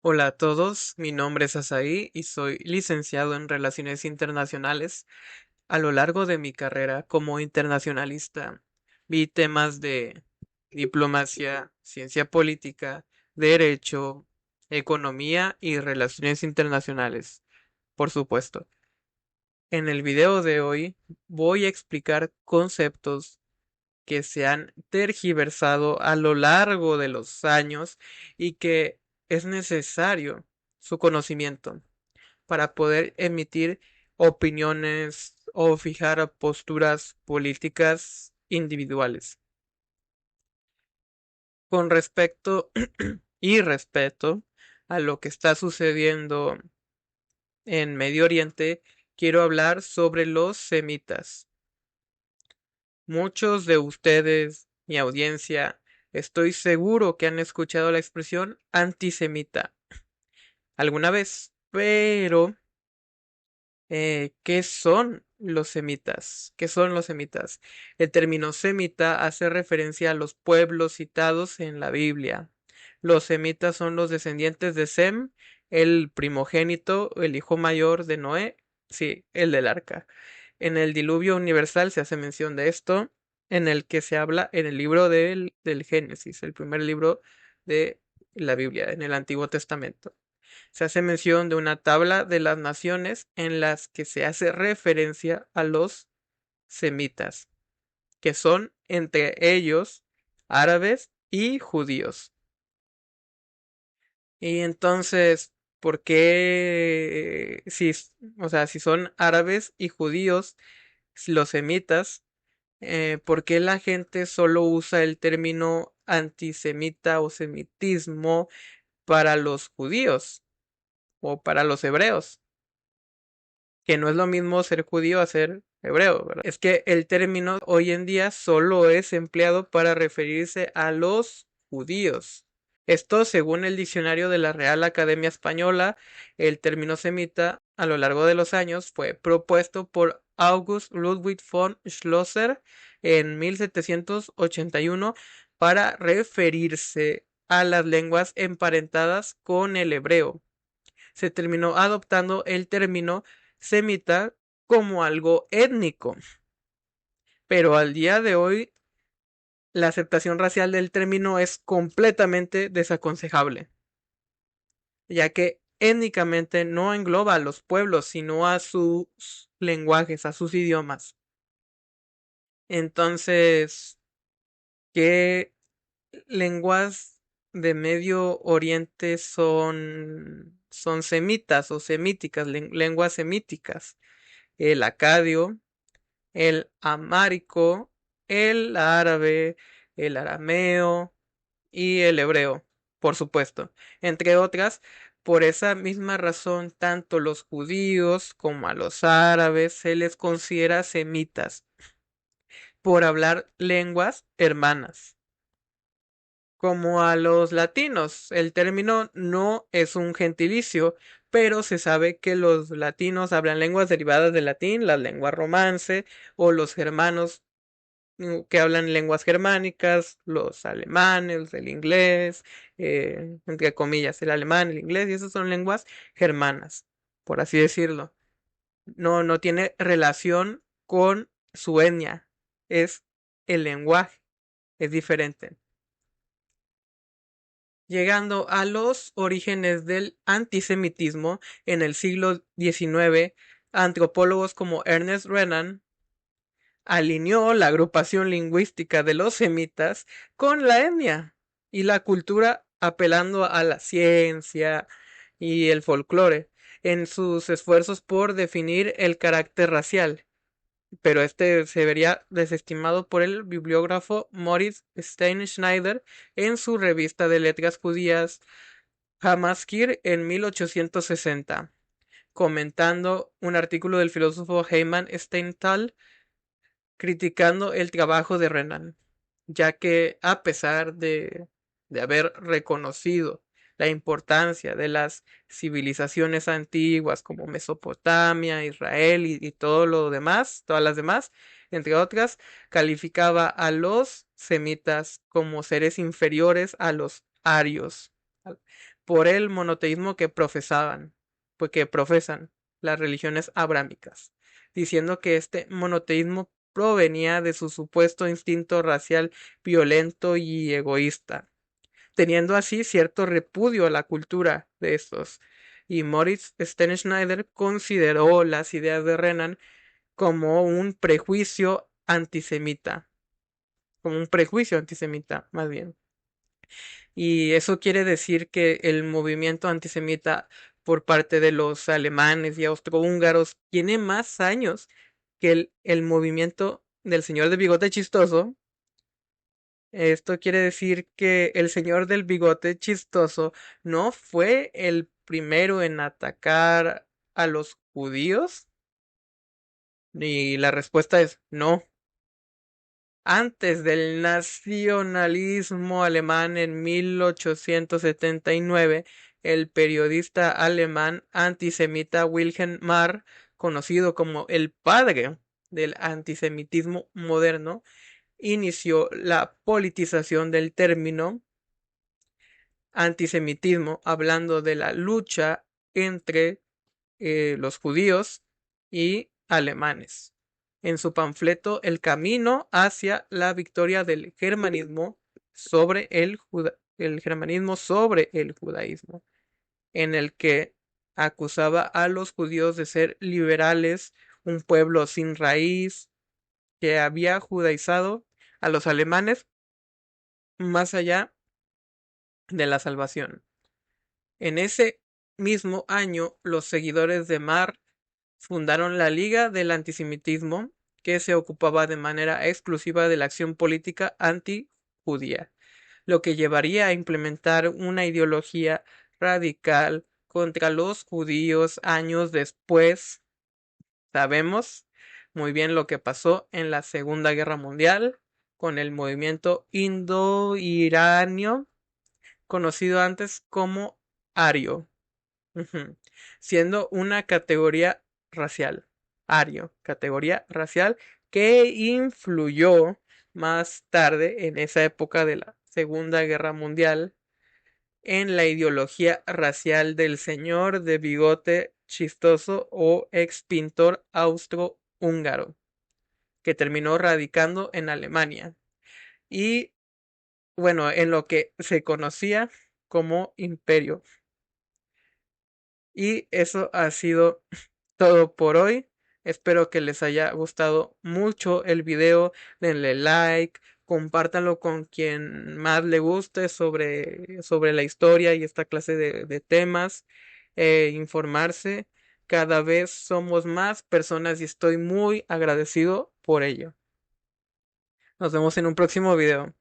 Hola a todos, mi nombre es Asaí y soy licenciado en Relaciones Internacionales. A lo largo de mi carrera como internacionalista, vi temas de diplomacia, ciencia política, derecho, economía y relaciones internacionales, por supuesto. En el video de hoy voy a explicar conceptos que se han tergiversado a lo largo de los años y que es necesario su conocimiento para poder emitir opiniones o fijar posturas políticas individuales. Con respecto y respeto a lo que está sucediendo en Medio Oriente, quiero hablar sobre los semitas. Muchos de ustedes, mi audiencia, estoy seguro que han escuchado la expresión antisemita alguna vez, pero ¿qué son los semitas? ¿Qué son los semitas? El término semita hace referencia a los pueblos citados en la Biblia. Los semitas son los descendientes de Sem, el primogénito, el hijo mayor de Noé, sí, el del arca. En el diluvio universal se hace mención de esto, en el que se habla en el libro del Génesis, el primer libro de la Biblia, en el Antiguo Testamento. Se hace mención de una tabla de las naciones en las que se hace referencia a los semitas, que son entre ellos árabes y judíos. Y entonces, ¿por qué o sea, si son árabes y judíos, los semitas, por qué la gente solo usa el término antisemita o semitismo para los judíos o para los hebreos? Que no es lo mismo ser judío a ser hebreo, ¿verdad? Es que el término hoy en día solo es empleado para referirse a los judíos. Esto, según el diccionario de la Real Academia Española, el término semita a lo largo de los años fue propuesto por August Ludwig von Schlosser en 1781 para referirse a las lenguas emparentadas con el hebreo. Se terminó adoptando el término semita como algo étnico, pero al día de hoy la aceptación racial del término es completamente desaconsejable, ya que étnicamente no engloba a los pueblos, sino a sus lenguajes, a sus idiomas. Entonces, ¿qué lenguas de Medio Oriente son semitas o semíticas, lenguas semíticas? El acadio, el amárico, el árabe, el arameo y el hebreo, por supuesto, entre otras. Por esa misma razón, tanto los judíos como a los árabes se les considera semitas por hablar lenguas hermanas. Como a los latinos, el término no es un gentilicio, pero se sabe que los latinos hablan lenguas derivadas del latín, la lengua romance, o los germanos que hablan lenguas germánicas, los alemanes, el inglés, entre comillas, el alemán, el inglés, y esas son lenguas germanas, por así decirlo. No tiene relación con su etnia, es el lenguaje, es diferente. Llegando a los orígenes del antisemitismo en el siglo XIX, antropólogos como Ernest Renan alineó la agrupación lingüística de los semitas con la etnia y la cultura, apelando a la ciencia y el folclore en sus esfuerzos por definir el carácter racial. Pero este se vería desestimado por el bibliógrafo Moritz Steinschneider en su revista de letras judías Hamaskir en 1860, comentando un artículo del filósofo Heimann Steinthal criticando el trabajo de Renan, ya que a pesar de haber reconocido la importancia de las civilizaciones antiguas como Mesopotamia, Israel y todo lo demás, todas las demás, entre otras, calificaba a los semitas como seres inferiores a los arios, por el monoteísmo que profesaban, pues que profesan las religiones abrámicas, diciendo que este monoteísmo provenía de su supuesto instinto racial violento y egoísta, teniendo así cierto repudio a la cultura de estos. Y Moritz Sternschneider consideró las ideas de Renan como un prejuicio antisemita, como un prejuicio antisemita, más bien. Y eso quiere decir que el movimiento antisemita por parte de los alemanes y austrohúngaros tiene más años que el movimiento del señor de bigote chistoso. Esto quiere decir que el señor del bigote chistoso no fue el primero en atacar a los judíos. Y la respuesta es no. Antes del nacionalismo alemán en 1879, el periodista alemán antisemita Wilhelm Marr, conocido como el padre del antisemitismo moderno, inició la politización del término antisemitismo, hablando de la lucha entre los judíos y alemanes. En su panfleto El camino hacia la victoria del germanismo sobre el germanismo sobre el judaísmo, en el que acusaba a los judíos de ser liberales, un pueblo sin raíz, que había judaizado a los alemanes más allá de la salvación. En ese mismo año, los seguidores de Marr fundaron la Liga del Antisemitismo, que se ocupaba de manera exclusiva de la acción política anti-judía, lo que llevaría a implementar una ideología radical contra los judíos años después. Sabemos muy bien lo que pasó en la Segunda Guerra Mundial con el movimiento indo-iranio, conocido antes como ario. Siendo una categoría racial, ario, categoría racial que influyó más tarde en esa época de la Segunda Guerra Mundial en la ideología racial del señor de bigote chistoso o ex pintor austrohúngaro, que terminó radicando en Alemania y bueno, en lo que se conocía como imperio. Y eso ha sido todo por hoy. Espero que les haya gustado mucho el video. Denle like, compártanlo con quien más le guste sobre la historia y esta clase de temas. Informarse. Cada vez somos más personas y estoy muy agradecido por ello. Nos vemos en un próximo video.